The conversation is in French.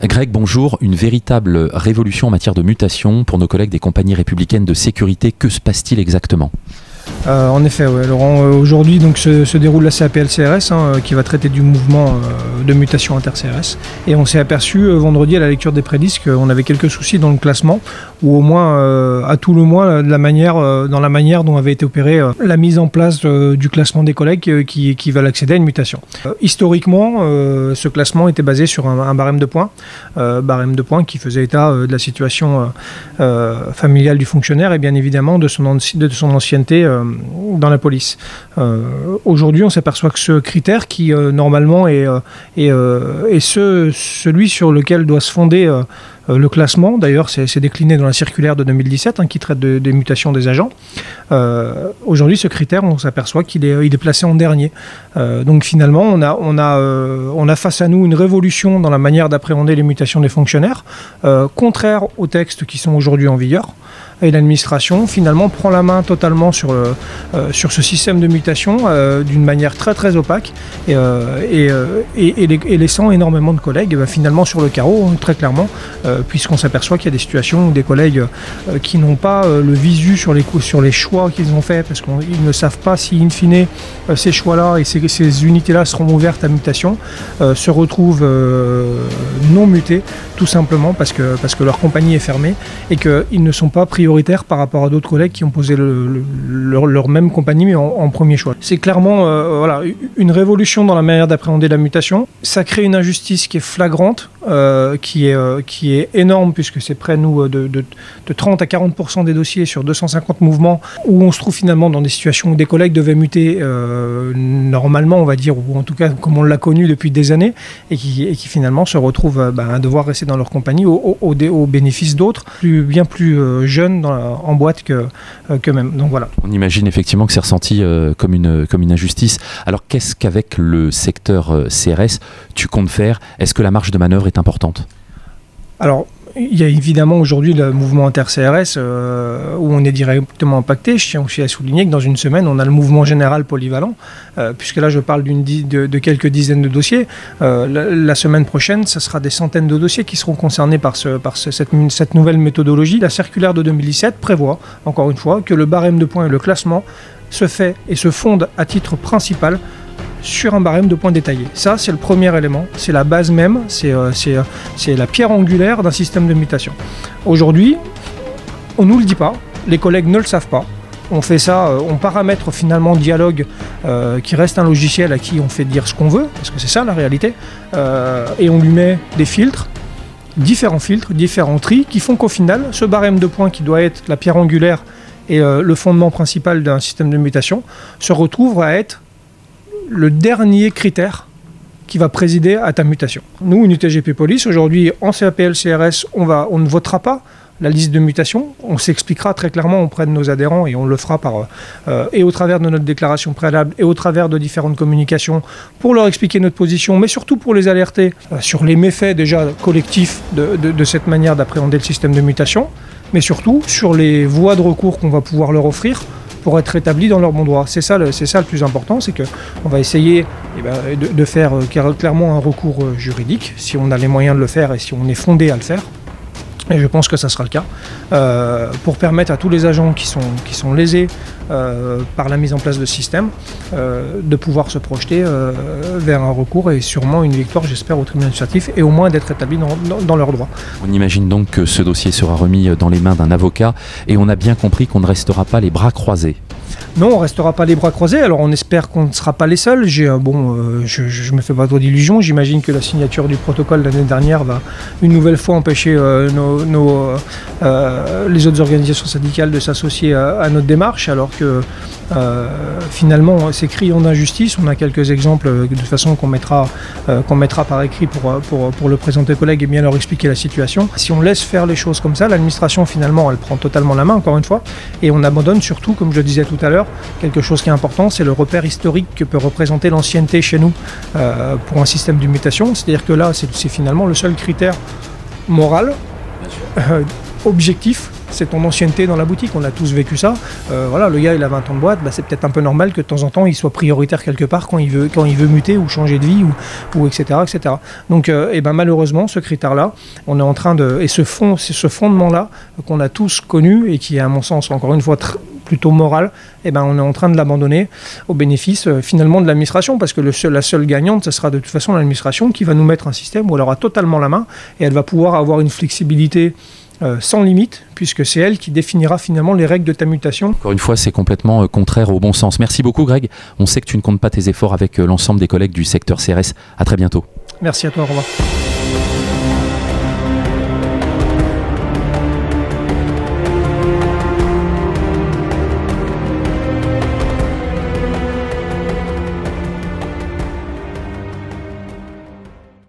Greg, bonjour. Une véritable révolution en matière de mutation pour nos collègues des compagnies républicaines de sécurité. Que se passe-t-il exactement ? En effet, ouais, Laurent, aujourd'hui donc se déroule la CAPL-CRS qui va traiter du mouvement de mutation inter-CRS. Et on s'est aperçu vendredi à la lecture des prélices qu'on avait quelques soucis dans le classement, ou au moins à tout le moins dans la manière dont avait été opérée la mise en place du classement des collègues qui veulent accéder à une mutation. Historiquement, ce classement était basé sur un barème de points qui faisait état de la situation familiale du fonctionnaire et bien évidemment de son ancienneté dans la police. Aujourd'hui, on s'aperçoit que ce critère qui normalement est celui sur lequel doit se fonder le classement, d'ailleurs c'est décliné dans la circulaire de 2017 qui traite des mutations des agents. Aujourd'hui, ce critère, on s'aperçoit qu'il est placé en dernier. Donc finalement, on a face à nous une révolution dans la manière d'appréhender les mutations des fonctionnaires, contraire aux textes qui sont aujourd'hui en vigueur. Et l'administration finalement prend la main totalement sur ce système de mutation d'une manière très opaque et laissant énormément de collègues finalement sur le carreau, très clairement, puisqu'on s'aperçoit qu'il y a des situations où des collègues qui n'ont pas le visu sur les choix qu'ils ont faits, parce qu'ils ne savent pas si in fine ces choix-là et ces unités-là seront ouvertes à mutation, se retrouvent non mutés, tout simplement parce que leur compagnie est fermée et qu'ils ne sont pas prioritaires par rapport à d'autres collègues qui ont posé leur même compagnie mais en premier choix. C'est clairement voilà, une révolution dans la manière d'appréhender la mutation. Ça crée une injustice qui est flagrante, qui est énorme, puisque c'est près de 30 à 40% des dossiers sur 250 mouvements où on se trouve finalement dans des situations où des collègues devaient muter normalement, on va dire, ou en tout cas comme on l'a connu depuis des années, et qui finalement se retrouvent à devoir rester dans leur compagnie au bénéfice d'autres, bien plus jeunes en boîte qu'eux-mêmes. Donc voilà. On imagine effectivement que c'est ressenti comme une injustice. Alors qu'est-ce qu'avec le secteur CRS tu comptes faire? Est-ce que la marge de manœuvre est importante? Alors, il y a évidemment aujourd'hui le mouvement inter-CRS où on est directement impacté. Je tiens aussi à souligner que dans une semaine, on a le mouvement général polyvalent, puisque là je parle de quelques dizaines de dossiers. La semaine prochaine, ce sera des centaines de dossiers qui seront concernés par cette nouvelle méthodologie. La circulaire de 2017 prévoit, encore une fois, que le barème de points et le classement se fait et se fonde à titre principal sur un barème de points détaillé. Ça, c'est le premier élément, c'est la base même, c'est la pierre angulaire d'un système de mutation. Aujourd'hui, on ne nous le dit pas, les collègues ne le savent pas. On fait ça, on paramètre finalement Dialogue, qui reste un logiciel à qui on fait dire ce qu'on veut, parce que c'est ça la réalité, et on lui met des filtres, différents tris, qui font qu'au final, ce barème de points qui doit être la pierre angulaire et le fondement principal d'un système de mutation, se retrouve à être le dernier critère qui va présider à ta mutation. Nous, Unité GP Police, aujourd'hui, en CAPL-CRS, on ne votera pas la liste de mutation. On s'expliquera très clairement auprès de nos adhérents et on le fera et au travers de notre déclaration préalable et au travers de différentes communications pour leur expliquer notre position, mais surtout pour les alerter sur les méfaits déjà collectifs de cette manière d'appréhender le système de mutation, mais surtout sur les voies de recours qu'on va pouvoir leur offrir pour être rétablis dans leur bon droit. C'est ça le plus important, c'est qu'on va essayer de faire clairement un recours juridique, si on a les moyens de le faire et si on est fondé à le faire. Et je pense que ça sera le cas, pour permettre à tous les agents qui sont lésés par la mise en place de ce système de pouvoir se projeter vers un recours et sûrement une victoire, j'espère, au tribunal administratif et au moins d'être établis dans leurs droits. On imagine donc que ce dossier sera remis dans les mains d'un avocat et on a bien compris qu'on ne restera pas les bras croisés. Non, on ne restera pas les bras croisés, alors on espère qu'on ne sera pas les seuls. Je me fais pas trop d'illusions, j'imagine que la signature du protocole l'année dernière va une nouvelle fois empêcher les autres organisations syndicales de s'associer à notre démarche, alors que finalement c'est criant d'injustice. On a quelques exemples de toute façon qu'on mettra par écrit pour le présenter aux collègues et bien leur expliquer la situation. Si on laisse faire les choses comme ça, l'administration finalement elle prend totalement la main, encore une fois, et on abandonne surtout, comme je le disais tout à l'heure, quelque chose qui est important, c'est le repère historique que peut représenter l'ancienneté chez nous pour un système de mutation. C'est-à-dire que là, c'est finalement le seul critère moral, objectif, c'est ton ancienneté dans la boutique. On a tous vécu ça. Voilà, le gars, il a 20 ans de boîte, c'est peut-être un peu normal que de temps en temps, il soit prioritaire quelque part quand il veut muter ou changer de vie ou etc., etc. Donc, malheureusement, ce critère-là, on est en train de... Et ce fondement-là qu'on a tous connu et qui est, à mon sens, encore une fois, plutôt moral, on est en train de l'abandonner au bénéfice finalement de l'administration, parce que la seule gagnante, ce sera de toute façon l'administration qui va nous mettre un système où elle aura totalement la main et elle va pouvoir avoir une flexibilité sans limite, puisque c'est elle qui définira finalement les règles de ta mutation. Encore une fois, c'est complètement contraire au bon sens. Merci beaucoup Greg, on sait que tu ne comptes pas tes efforts avec l'ensemble des collègues du secteur CRS. À très bientôt. Merci à toi, au revoir.